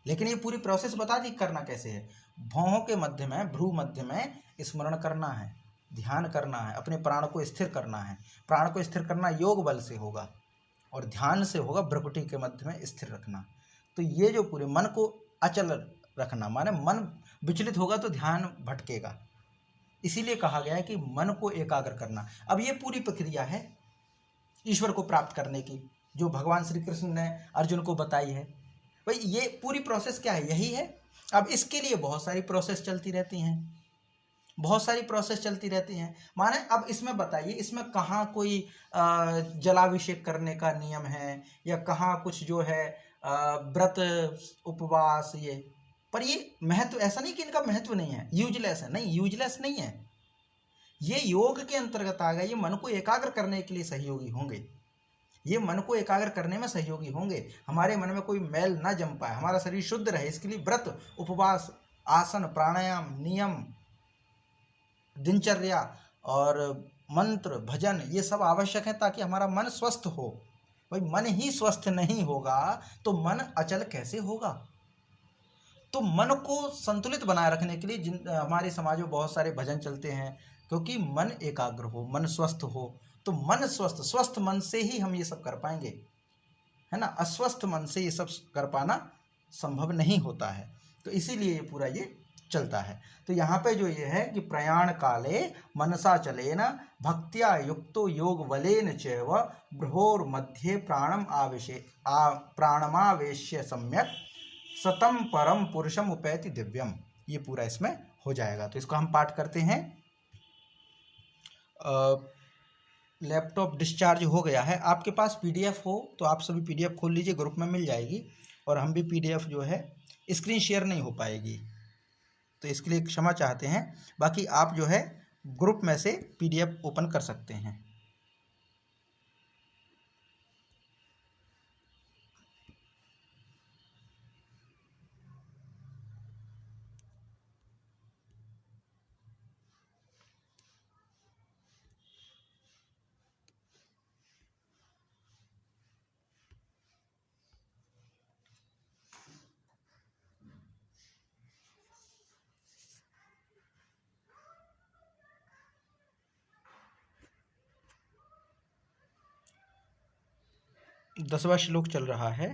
लेकिन ये पूरी प्रोसेस बता दी करना कैसे है। भौहों के मध्य में, भ्रू मध्य में स्मरण करना है, ध्यान करना है, अपने प्राण को स्थिर करना है। प्राण को स्थिर करना योग बल से होगा और ध्यान से होगा भ्रुकुटी के मध्य में स्थिर रखना। तो ये जो पूरे मन को अचल रखना, माने मन विचलित होगा तो ध्यान भटकेगा, इसीलिए कहा गया है कि मन को एकाग्र करना। अब ये पूरी प्रक्रिया है ईश्वर को प्राप्त करने की, जो भगवान श्री कृष्ण ने अर्जुन को बताई है। भाई ये पूरी प्रोसेस क्या है, यही है। अब इसके लिए बहुत सारी प्रोसेस चलती रहती हैं, बहुत सारी प्रोसेस चलती रहती हैं। माने अब इसमें बताइए, इसमें कहाँ कोई जलाभिषेक करने का नियम है, या कहाँ कुछ जो है व्रत उपवास, ये पर ये महत्व ऐसा नहीं कि इनका महत्व नहीं है, यूजलेस है, नहीं यूजलेस नहीं है। ये योग के अंतर्गत आ गए, ये मन को एकाग्र करने के लिए सहयोगी होंगे, ये मन को एकाग्र करने में सहयोगी होंगे। हमारे मन में कोई मैल ना जम पाए, हमारा शरीर शुद्ध रहे, इसके लिए व्रत उपवास, आसन, प्राणायाम, नियम, दिनचर्या और मंत्र, भजन, ये सब आवश्यक है ताकि हमारा मन स्वस्थ हो। भाई मन ही स्वस्थ नहीं होगा तो मन अचल कैसे होगा। तो मन को संतुलित बनाए रखने के लिए हमारे समाज में बहुत सारे भजन चलते हैं, क्योंकि मन एकाग्र हो, मन स्वस्थ हो। तो मन स्वस्थ, स्वस्थ मन से ही हम ये सब कर पाएंगे, है ना। अस्वस्थ मन से ये सब कर पाना संभव नहीं होता है। तो इसीलिए ये पूरा ये चलता है। तो यहाँ पे जो ये है कि प्रयाण काले मनसा चलेन भक्त्या युक्तो योग बलेन चैव भ्रोर मध्ये प्राणमावेश्य सम्यक सतम परम पुरुषम उपैति दिव्यम। ये पूरा इसमें हो जाएगा। तो इसको हम पाठ करते हैं। लैपटॉप डिस्चार्ज हो गया है। आपके पास पीडीएफ हो तो आप सभी पीडीएफ खोल लीजिए, ग्रुप में मिल जाएगी। और हम भी पीडीएफ जो है स्क्रीन शेयर नहीं हो पाएगी, तो इसके लिए क्षमा चाहते हैं। बाकी आप जो है ग्रुप में से पीडीएफ ओपन कर सकते हैं। दसवां श्लोक चल रहा है।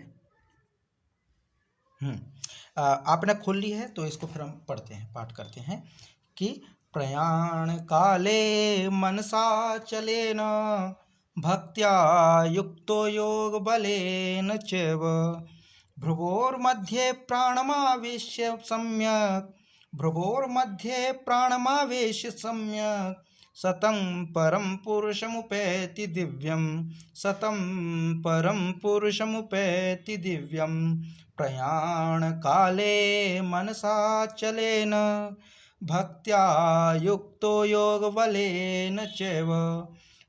आपने खोल ली है तो इसको फिर हम पढ़ते हैं, पाठ करते हैं कि प्रयाण काले मनसा चलेन भक्त्या युक्तो योग बलेन चैव भ्रुवोर्मध्ये प्राणमावेश्य सम्यक भ्रुवोर्मध्ये प्राणमावेश्य सम्यक सतं परम पुरुषमुपैति दिव्यम सतं परम पुरुषमुपैति दिव्यम प्रयाण काले मनसा चलेन भक्त्या युक्तो योग बलेन चैव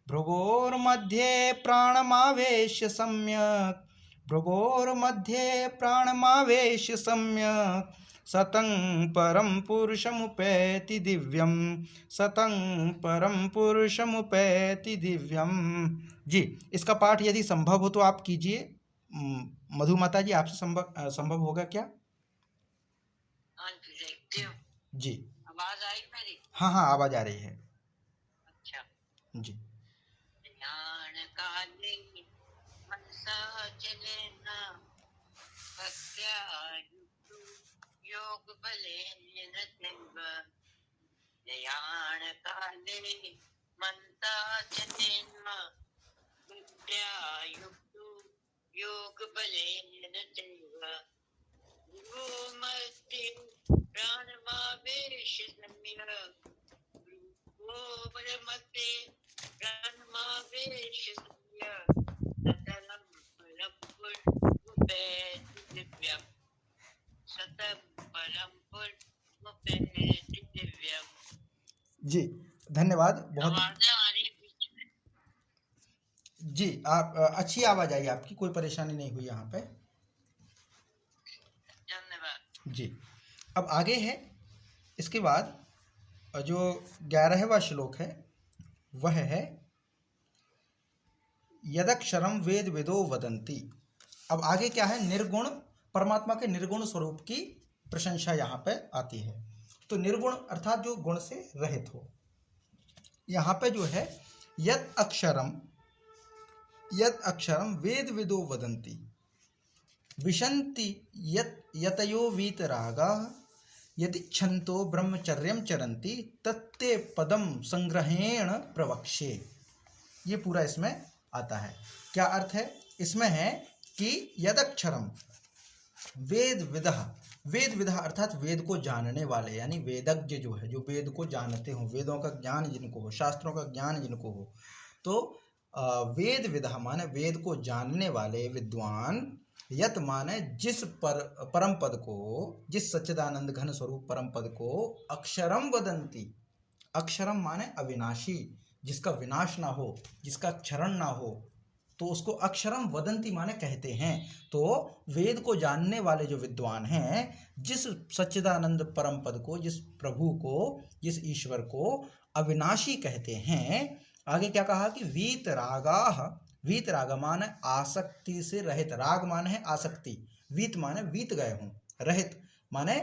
भ्रुवोर्मध्ये प्राणमावेश्य सम्यक भ्रुवोर्मध्ये प्राणमावेश्य सम्यक सतं परम पुरुषमुपैति दिव्यम सतं परम पुरुषमुपैति दिव्यम। जी, इसका पाठ यदि संभव हो तो आप कीजिए। मधु माता जी, आपसे संभव होगा क्या? जी, आवाज आई मेरी? हाँ हाँ, आवाज आ रही है। अच्छा जी। ज्ञान काले मनसा चलेन भक्त्या युक्तो योग बलेन चैव ज्ञान काले मनसा चलेन भक्त्या युक्तो योग बलेन चैव भ्रूमध्ये प्राणमावेश्य सम्यक भ्रूमध्ये प्राणमावेश्य सम्यक सततं परं पुरुषमुपैति दिव्यम् सतं परं पुरुषमुपैति दिव्यम्। जी, धन्यवाद। बहुत आवाज़ें आ रही है बीच में। जी, आप अच्छी आवाज आई आपकी, कोई परेशानी नहीं हुई यहाँ पे। धन्यवाद जी, अब आगे है। इसके बाद जो 11वां श्लोक है वह है यदक्षरम वेद विदो वदंती। अब आगे क्या है? निर्गुण परमात्मा के निर्गुण स्वरूप की प्रशंसा यहाँ पे आती है। तो निर्गुण अर्थात जो गुण से रहित हो। यहाँ पे जो है यत अक्षरम वेद विदो वदंती विशन्ति यतयो वीतरागाः यदि छंतो ब्रह्मचर्यम चरन्ति तत्ते पदम संग्रहेण प्रवक्ष्ये। ये पूरा इसमें आता है। क्या अर्थ है इसमें है कि यदक्षरम वेद विदः अर्थात वेद को जानने वाले, यानी वेदज्ञ जो है, जो वेद को जानते हो, वेदों का ज्ञान जिनको हो, शास्त्रों का ज्ञान जिनको हो, तो वेद विदः माने वेद को जानने वाले विद्वान, यत माने जिस परम पद को, जिस सच्चिदानंद घन स्वरूप परम पद को अक्षरम वदंती, अक्षरम माने अविनाशी, जिसका विनाश ना हो, जिसका क्षरण ना हो, तो उसको अक्षरम वदंती माने कहते हैं। तो वेद को जानने वाले जो विद्वान हैं, जिस सच्चिदानंद परम पद को, जिस प्रभु को, जिस ईश्वर को अविनाशी कहते हैं। आगे क्या कहा कि वीतरागाः, वीतराग माने आसक्ति से रहित, राग माने है आसक्ति, वीत माने बीत गए हों, रहित माने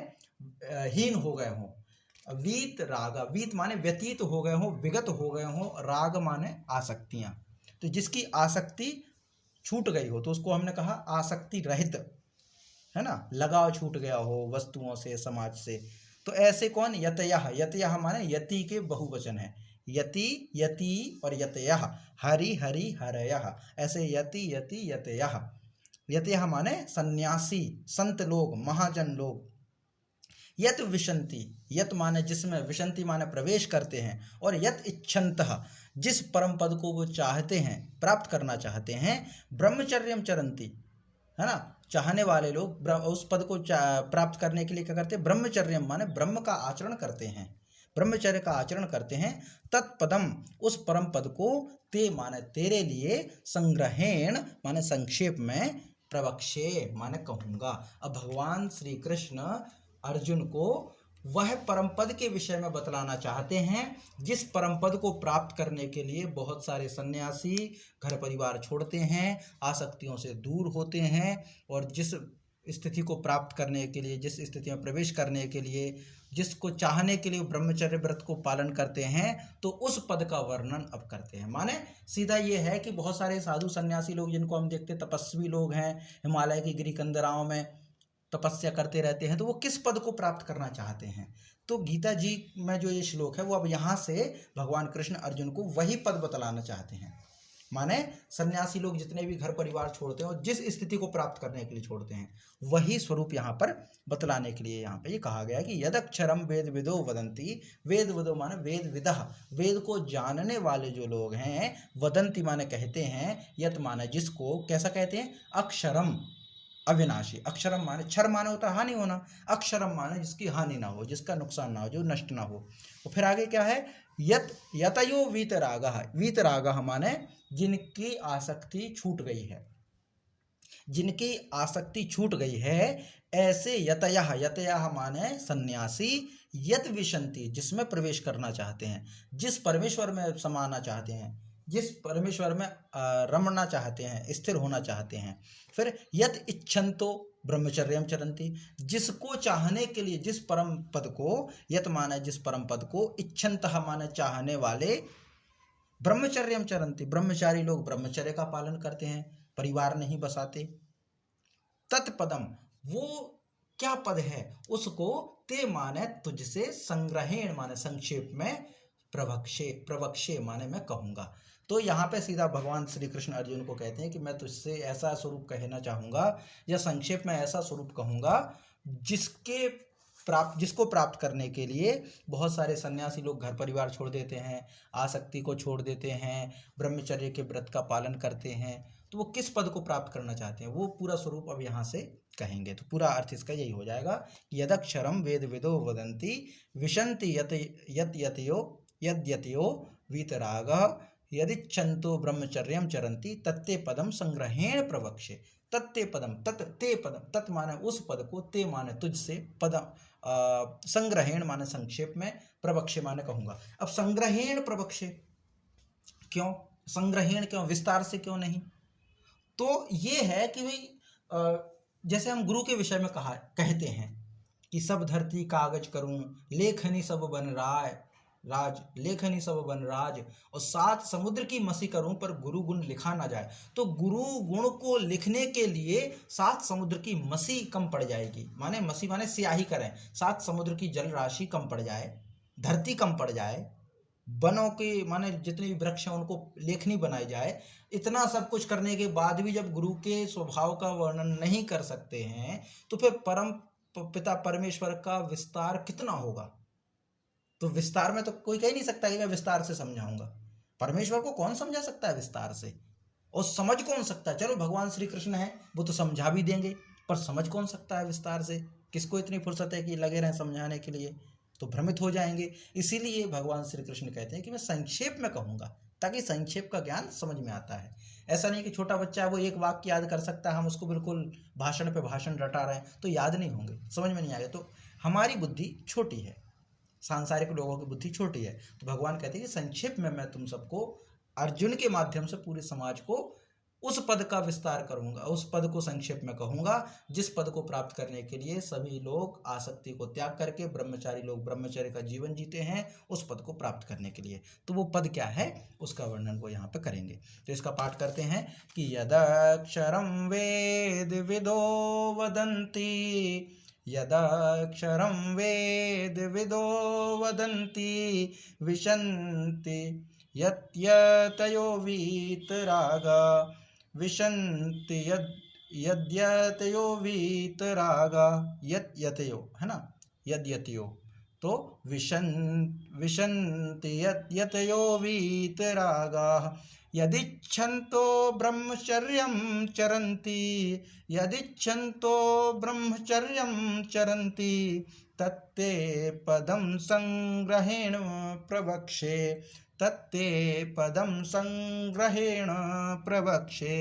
हीन हो गए हों। वीत रागा, वीत माने व्यतीत हो गए हों, विगत हो गए हों, राग माने आसक्तियां। तो जिसकी आसक्ति छूट गई हो तो उसको हमने कहा आसक्ति रहित, है ना, लगाव छूट गया हो वस्तुओं से, समाज से। तो ऐसे कौन, यतयः, यतयः माने यति के बहुवचन है, यति यति और यतयः, हरि हरि हरयः, ऐसे यति यति यतयः। यतयः माने सन्यासी, संत लोग, महाजन लोग। यत विशन्ति, यत माने जिसमें, विशन्ति माने प्रवेश करते हैं, और यत इच्छन्तः जिस परम पद को वो चाहते हैं, प्राप्त करना चाहते हैं, ब्रह्मचर्यम चरन्ति, है ना, चाहने वाले लोग उस पद को प्राप्त करने के लिए क्या करते हैं, ब्रह्मचर्यम माने ब्रह्म का आचरण करते हैं, ब्रह्मचर्य का आचरण करते हैं। तत्पदम उस परम पद को, ते माने तेरे लिए, संग्रहेण माने संक्षेप में, प्रवक्ष्ये माने कहूँगा। अब भगवान श्री कृष्ण अर्जुन को वह परम पद के विषय में बतलाना चाहते हैं, जिस परम पद को प्राप्त करने के लिए बहुत सारे सन्यासी घर परिवार छोड़ते हैं, आसक्तियों से दूर होते हैं, और जिस स्थिति को प्राप्त करने के लिए, जिस स्थिति में प्रवेश करने के लिए, जिसको चाहने के लिए ब्रह्मचर्य व्रत को पालन करते हैं, तो उस पद का वर्णन अब करते हैं। माने सीधा ये है कि बहुत सारे साधु सन्यासी लोग जिनको हम देखते, तपस्वी लोग हैं, हिमालय की गिरिकंदराओं में तपस्या करते रहते हैं, तो वो किस पद को प्राप्त करना चाहते हैं। तो गीता जी में जो ये श्लोक है वो अब यहाँ से भगवान कृष्ण अर्जुन को वही पद बतलाना चाहते हैं। माने सन्यासी लोग जितने भी घर परिवार छोड़ते हैं और जिस स्थिति को प्राप्त करने के लिए छोड़ते हैं, वही स्वरूप यहाँ पर बतलाने के लिए यहाँ पे ये कहा गया कि यदक्षरम वेद विदो वदंती, वेद विदो माने वेद विदः, वेद को जानने वाले जो लोग हैं, वदंती माने कहते हैं, यत माने जिसको, कैसा कहते हैं, अक्षरम अविनाशी, अक्षरम माने, क्षर माने होता है हानि होना, अक्षरम माने जिसकी हानि ना हो, जिसका नुकसान ना हो, जो नष्ट ना हो। तो फिर आगे क्या है, यतयो वीतरागः, वीतरागः माने जिनकी आसक्ति छूट गई है, जिनकी आसक्ति छूट गई है, ऐसे यतयः, यतयः माने सन्यासी, यत विशन्ति जिसमें प्रवेश करना चाहते हैं, जिस परमेश्वर में समाना चाहते हैं, जिस परमेश्वर में रमना चाहते हैं, स्थिर होना चाहते हैं। फिर यत इच्छन्तो ब्रह्मचर्यम चरन्ति, जिसको चाहने के लिए, जिस परम पद को, यत माने जिस परम पद को, इच्छन्तः माने चाहने वाले, ब्रह्मचर्यम चरन्ति ब्रह्मचारी लोग ब्रह्मचर्य का पालन करते हैं, परिवार नहीं बसाते। तत्पदम वो क्या पद है, उसको, ते माने तुझसे, संग्रहेण माने संक्षेप में, प्रवक्ष्ये, प्रवक्ष्ये माने मैं कहूँगा। तो यहाँ पे सीधा भगवान श्री कृष्ण अर्जुन को कहते हैं कि मैं तुझसे ऐसा स्वरूप कहना चाहूँगा, या संक्षेप में ऐसा स्वरूप कहूँगा, जिसको प्राप्त करने के लिए बहुत सारे सन्यासी लोग घर परिवार छोड़ देते हैं, आसक्ति को छोड़ देते हैं, ब्रह्मचर्य के व्रत का पालन करते हैं। तो वो किस पद को प्राप्त करना चाहते हैं, वो पूरा स्वरूप अब यहाँ से कहेंगे। तो पूरा अर्थ इसका यही हो जाएगा, यदक्षरम वेद विदो वदंती विशन्ति यद्यतयो वीतरागः यदिच्छन्तो ब्रह्मचर्यम चरन्ति तत्ते पदम संग्रहेण प्रवक्ष्ये। तत्ते पदम, ते पदम, तत् माने उस पद को, ते माने तुझसे, पदम संग्रहेण माने संक्षेप में, प्रवक्ष्ये माने कहूँगा। अब संग्रहेण प्रवक्ष्ये क्यों, संग्रहेण क्यों, विस्तार से क्यों नहीं? तो ये है कि भाई जैसे हम गुरु के विषय में कहते हैं कि सब धरती कागज करूं, लेखनी सब बन राज, लेखनी सब बन राज, और 7 समुद्र की मसी करूं पर गुरु गुण लिखा ना जाए। तो गुरु गुण को लिखने के लिए 7 समुद्र की मसी कम पड़ जाएगी, माने मसी माने स्याही करें, 7 समुद्र की जल राशि कम पड़ जाए, धरती कम पड़ जाए, वनों के माने जितने भी वृक्ष हैं उनको लेखनी बनाई जाए। इतना सब कुछ करने के बाद भी जब गुरु के स्वभाव का वर्णन नहीं कर सकते हैं तो फिर परम पिता परमेश्वर का विस्तार कितना होगा। तो विस्तार में तो कोई कह नहीं सकता कि मैं विस्तार से समझाऊंगा। परमेश्वर को कौन समझा सकता है विस्तार से, और समझ कौन सकता है। चलो भगवान श्री कृष्ण है, वो तो समझा भी देंगे, पर समझ कौन सकता है विस्तार से। किसको इतनी फुर्सत है कि लगे रहें समझाने के लिए, तो भ्रमित हो जाएंगे। इसीलिए भगवान श्री कृष्ण कहते हैं कि मैं संक्षेप में कहूंगा, ताकि संक्षेप का ज्ञान समझ में आता है। ऐसा नहीं कि छोटा बच्चा है वो एक वाक्य याद कर सकता है, हम उसको बिल्कुल भाषण पे भाषण रटा रहे हैं तो याद नहीं होंगे, समझ में नहीं आएगा। तो हमारी बुद्धि छोटी है, सांसारिक लोगों की बुद्धि छोटी है। तो भगवान कहते हैं कि संक्षेप में मैं तुम सबको अर्जुन के माध्यम से पूरे समाज को उस पद का विस्तार करूंगा, उस पद को संक्षेप में कहूंगा जिस पद को प्राप्त करने के लिए सभी लोग आसक्ति को त्याग करके, ब्रह्मचारी लोग ब्रह्मचर्य का जीवन जीते हैं उस पद को प्राप्त करने के लिए। तो वो पद क्या है उसका वर्णन वो यहाँ पे करेंगे। तो इसका पाठ करते हैं कि यदक्षरं वेद विदो वदन्ति, यदक्षरं वेद विदो वदन्ति, विशन्ति यत्यतयो वीतरागा, विशन्ति यद्यतयो वीतरागा, यत्यतयो है ना, यद्यतयो, तो विशन्ति यद्यतयो वीतरागाः, यदिच्छन्तो ब्रह्मचर्यं चरन्ति, यदिच्छन्तो ब्रह्मचर्यं चरन्ति, तत्ते पदं संग्रहेण प्रवक्षे, तत्ते पदं संग्रहेण प्रवक्षे।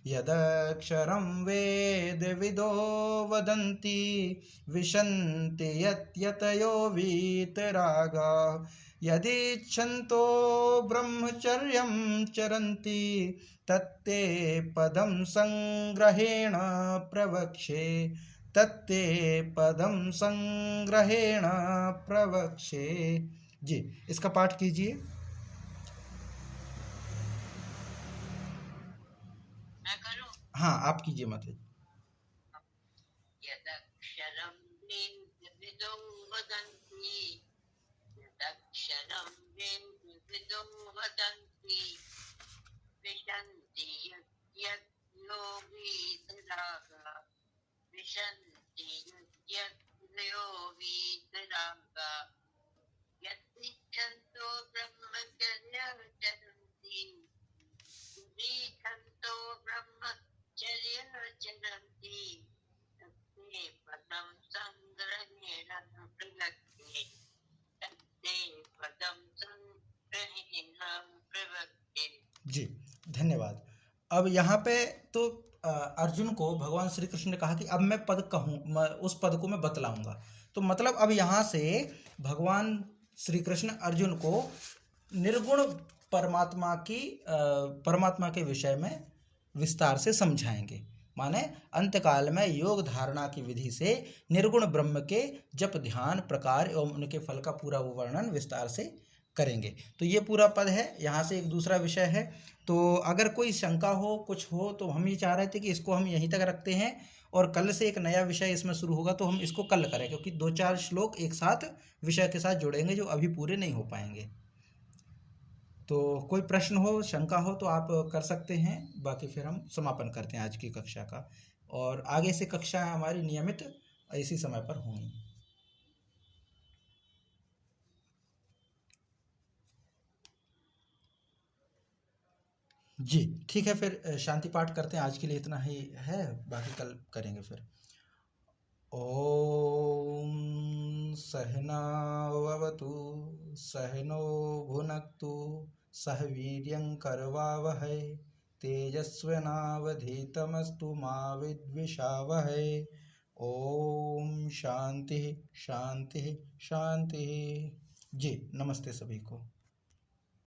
यदक्षरं वेद विदो वदन्ति, विशन्ति यत्यतयो वीतरागा, यदिच्छन्तो ब्रह्मचर्यं चरन्ति, तत्ते पदं संग्रहेण प्रवक्षे, तत्ते पदं संग्रहेण प्रवक्षे। जी, इसका पाठ कीजिए। मैं करूं? हाँ, आप कीजिए माता जी। यदक्षरं वेदविदो वदन्ति, यदक्षरं वेदविदो वदन्ति, विशन्ति यद्यतयो वीतरागा, विशन्ति यद्यतयो वीतरागा, यदिच्छन्तो ब्रह्मचर्यं चरन्ति, यदिच्छन्तो ब्रह्मचर्यं चरन्ति, तत्ते पदं संग्रहेण प्रवक्षे, तत्ते पदं संग्रहेण प्रवक्षे। जी, धन्यवाद। अब यहाँ पे तो अर्जुन को भगवान श्री कृष्ण ने कहा कि अब मैं पद कहूँ, मैं उस पद को मैं बतलाऊंगा। तो मतलब अब यहाँ से भगवान श्री कृष्ण अर्जुन को निर्गुण परमात्मा के विषय में विस्तार से समझाएंगे। माने अंतकाल में योग धारणा की विधि से निर्गुण ब्रह्म के जप ध्यान प्रकार एवं उनके फल का पूरा वर्णन विस्तार से करेंगे। तो ये पूरा पद है, यहाँ से एक दूसरा विषय है। तो अगर कोई शंका हो कुछ हो तो हम ये चाह रहे थे कि इसको हम यहीं तक रखते हैं और कल से एक नया विषय इसमें शुरू होगा तो हम इसको कल करें, क्योंकि 2-4 श्लोक एक साथ विषय के साथ जुड़ेंगे जो अभी पूरे नहीं हो पाएंगे। तो कोई प्रश्न हो शंका हो तो आप कर सकते हैं, बाकी फिर हम समापन करते हैं आज की कक्षा का। और आगे से कक्षाएं हमारी नियमित इसी समय पर होंगी। जी ठीक है, फिर शांति पाठ करते हैं। आज के लिए इतना ही है, बाकी कल करेंगे फिर। ओम सहनाववतु सहनो भुनक्तु सह वीर्यं करवावहै तेजस्विनावधीतमस्तु मा विद्विषावहै। ओम शांति शांति शांति। जी नमस्ते सभी को।